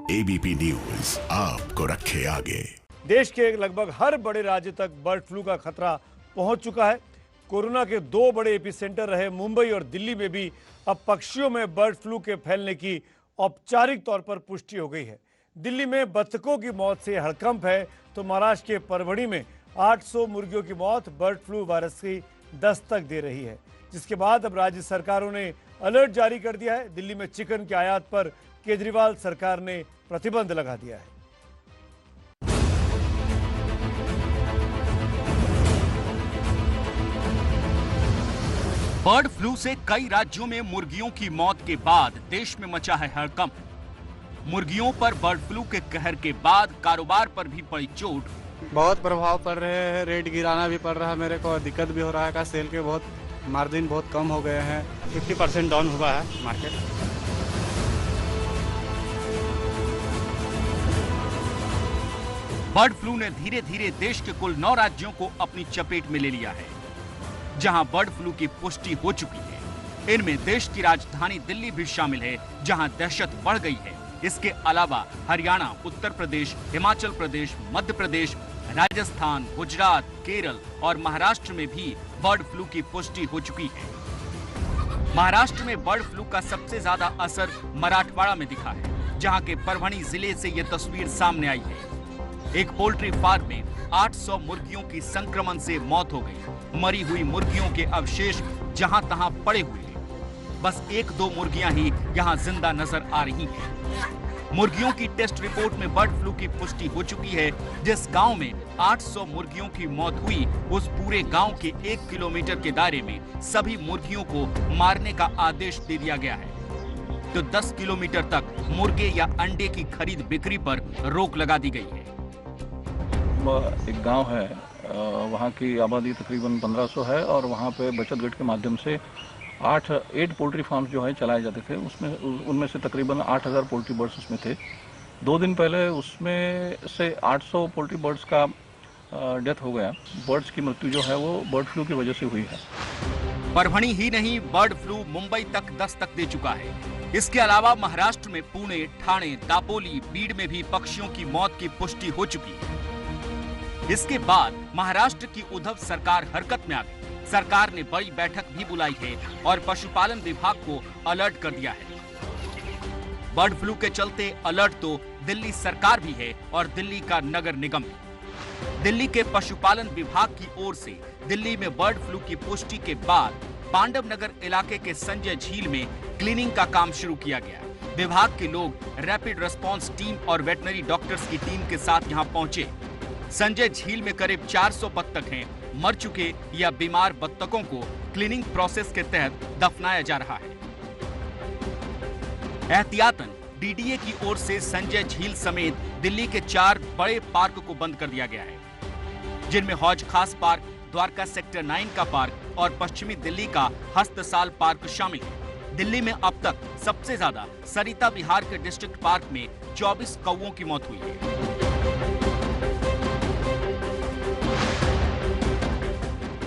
ABP news आपको रखे आगे। देश के लगभग हर बड़े राज्य तक बर्ड फ्लू का खतरा पहुंच चुका है। कोरोना के दो बड़े एपिसेंटर रहे मुंबई और दिल्ली में भी अब पक्षियों में बर्ड फ्लू के फैलने की औपचारिक तौर पर पुष्टि हो गई है। दिल्ली में बत्तखों की मौत से हड़कंप है, तो महाराष्ट्र के परभणी में 800 मुर्गियों की मौत बर्ड फ्लू वायरस की दस्तक दे रही है, जिसके बाद अब राज्य सरकारों ने अलर्ट जारी कर दिया है। दिल्ली में चिकन के आयात पर केजरीवाल सरकार ने प्रतिबंध लगा दिया है। बर्ड फ्लू से कई राज्यों में मुर्गियों की मौत के बाद देश में मचा है हड़कंप। मुर्गियों पर बर्ड फ्लू के कहर के बाद कारोबार पर भी पड़ी चोट। बहुत प्रभाव पड़ रहे हैं, रेट गिराना भी पड़ रहा है मेरे को, दिक्कत भी हो रहा है। का सेल के बहुत मार्जिन बहुत कम हो गए हैं, 50% डाउन हुआ है मार्केट। बर्ड फ्लू ने धीरे धीरे देश के कुल 9 राज्यों को अपनी चपेट में ले लिया है, जहां बर्ड फ्लू की पुष्टि हो चुकी है। इनमें देश की राजधानी दिल्ली भी शामिल है, जहां दहशत बढ़ गई है। इसके अलावा हरियाणा, उत्तर प्रदेश, हिमाचल प्रदेश, मध्य प्रदेश, राजस्थान, गुजरात, केरल और महाराष्ट्र में भी बर्ड फ्लू की पुष्टि हो चुकी है। महाराष्ट्र में बर्ड फ्लू का सबसे ज्यादा असर मराठवाड़ा में दिखा है, जहां के परभणी जिले से ये तस्वीर सामने आई है। एक पोल्ट्री फार्म में 800 मुर्गियों की संक्रमण से मौत हो गई। मरी हुई मुर्गियों के अवशेष जहां तहां पड़े हुए हैं। बस 1-2 मुर्गियां ही यहां जिंदा नजर आ रही हैं। मुर्गियों की टेस्ट रिपोर्ट में बर्ड फ्लू की पुष्टि हो चुकी है। जिस गांव में 800 मुर्गियों की मौत हुई, उस पूरे गांव के 1 किलोमीटर के दायरे में सभी मुर्गियों को मारने का आदेश दे दिया गया है। तो 10 किलोमीटर तक मुर्गे या अंडे की खरीद बिक्री पर रोक लगा दी गई है। एक गांव है, वहाँ की आबादी तकरीबन 1500 है और वहाँ पे बचत गट के माध्यम से 8 पोल्ट्री फार्म्स जो है चलाए जाते थे। उनमें से तकरीबन 8000 पोल्ट्री बर्ड्स उसमें थे। 2 दिन पहले उसमें से 800 पोल्ट्री बर्ड्स का डेथ हो गया। बर्ड्स की मृत्यु जो है वो बर्ड फ्लू की वजह से हुई है। परभणी ही नहीं, बर्ड फ्लू मुंबई तक दस्तक दे चुका है। इसके अलावा महाराष्ट्र में पुणे, ठाणे, दापोली, बीड में भी पक्षियों की मौत की पुष्टि हो चुकी है। इसके बाद महाराष्ट्र की उद्धव सरकार हरकत में आ गई। सरकार ने बड़ी बैठक भी बुलाई है और पशुपालन विभाग को अलर्ट कर दिया है। बर्ड फ्लू के चलते अलर्ट तो दिल्ली सरकार भी है और दिल्ली का नगर निगम भी। दिल्ली के पशुपालन विभाग की ओर से दिल्ली में बर्ड फ्लू की पुष्टि के बाद पांडव नगर इलाके के संजय झील में क्लीनिंग का काम शुरू किया गया। विभाग के लोग रैपिड रिस्पांस टीम और वेटनरी डॉक्टर्स की टीम के साथ यहां पहुंचे। संजय झील में करीब 400 बत्तख हैं। मर चुके या बीमार बत्तखों को क्लीनिंग प्रोसेस के तहत दफनाया जा रहा है। एहतियातन डीडीए की ओर से संजय झील समेत दिल्ली के 4 बड़े पार्क को बंद कर दिया गया है, जिनमें हौज खास पार्क, द्वारका सेक्टर 9 का पार्क और पश्चिमी दिल्ली का हस्तसाल पार्क शामिल है। दिल्ली में अब तक सबसे ज्यादा सरिता विहार के डिस्ट्रिक्ट पार्क में 24 कौवों की मौत हुई है।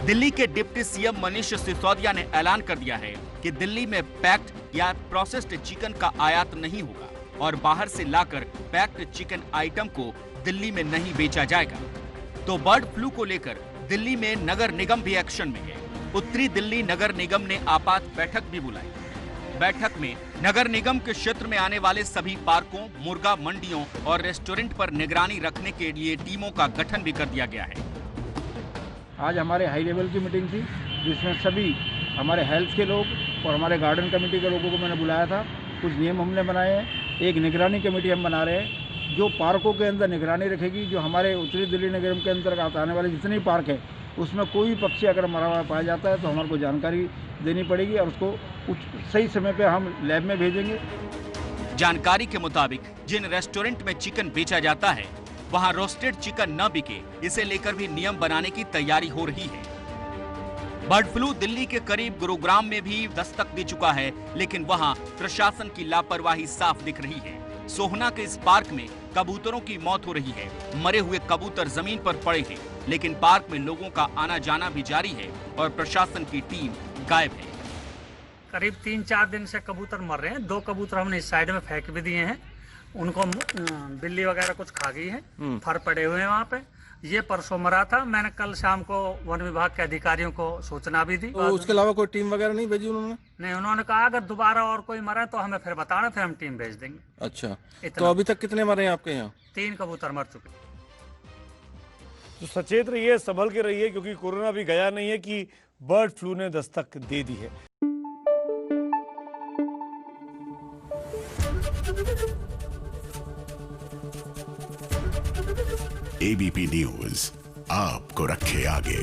दिल्ली के डिप्टी सीएम मनीष सिसोदिया ने ऐलान कर दिया है कि दिल्ली में पैक्ड या प्रोसेस्ड चिकन का आयात नहीं होगा और बाहर से लाकर पैक्ड चिकन आइटम को दिल्ली में नहीं बेचा जाएगा। तो बर्ड फ्लू को लेकर दिल्ली में नगर निगम भी एक्शन में है। उत्तरी दिल्ली नगर निगम ने आपात बैठक भी बुलाई। बैठक में नगर निगम के क्षेत्र में आने वाले सभी पार्कों, मुर्गा मंडियों और रेस्टोरेंट पर निगरानी रखने के लिए टीमों का गठन भी कर दिया गया है। आज हमारे हाई लेवल की मीटिंग थी, जिसमें सभी हमारे हेल्थ के लोग और हमारे गार्डन कमेटी के लोगों को मैंने बुलाया था। कुछ नियम हमने बनाए हैं। एक निगरानी कमेटी हम बना रहे हैं, जो पार्कों के अंदर निगरानी रखेगी। जो हमारे उत्तरी दिल्ली नगर के अंतर्गत आने वाले जितने भी पार्क है, उसमें कोई पक्षी अगर मरा हुआ पाया जाता है तो हमारे को जानकारी देनी पड़ेगी और उसको सही समय पर हम लैब में भेजेंगे। जानकारी के मुताबिक जिन रेस्टोरेंट में चिकन बेचा जाता है, वहां रोस्टेड चिकन न बिके, इसे लेकर भी नियम बनाने की तैयारी हो रही है। बर्ड फ्लू दिल्ली के करीब गुरुग्राम में भी दस्तक दे चुका है, लेकिन वहां प्रशासन की लापरवाही साफ दिख रही है। सोहना के इस पार्क में कबूतरों की मौत हो रही है। मरे हुए कबूतर जमीन पर पड़े हैं, लेकिन पार्क में लोगों का आना जाना भी जारी है और प्रशासन की टीम गायब है। करीब 3-4 दिन से कबूतर मर रहे हैं। 2 कबूतर हमने इस साइड में फेंक भी दिए हैं। उनको बिल्ली वगैरह कुछ खा गई है, फर पड़े हुए हैं वहाँ पे। ये परसों मरा था। मैंने कल शाम को वन विभाग के अधिकारियों को सूचना भी दी। तो उसके अलावा कोई टीम वगैरह नहीं भेजी उन्होंने? नहीं, उन्होंने कहा अगर दोबारा और कोई मरा तो हमें फिर बताना, फिर हम टीम भेज देंगे। अच्छा, तो अभी तक कितने मरे हैं आपके यहाँ? 3 कबूतर मर चुके। तो सचेत रहिए, संभल के रहिए, क्योंकि कोरोना भी गया नहीं है कि बर्ड फ्लू ने दस्तक दे दी है। एबीपी न्यूज आपको रखे आगे।